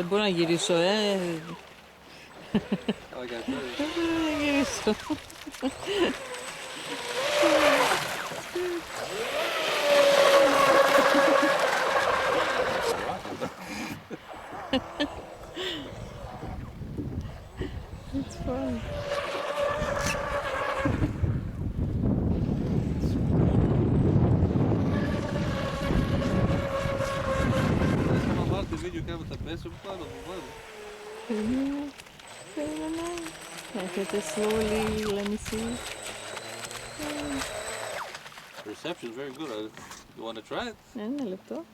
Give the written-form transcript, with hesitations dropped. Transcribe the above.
Δεν μπορώ να γυρίσω, I got thirty. Δεν μπορώ να γυρίσω. It's fun. Θα βάλω τη βίντεο και άμα θα πέσω, που πάνω, που πάνω. Έρχεται slowly, let me see. The reception is very good. You want to try it? Ένα λεπτό.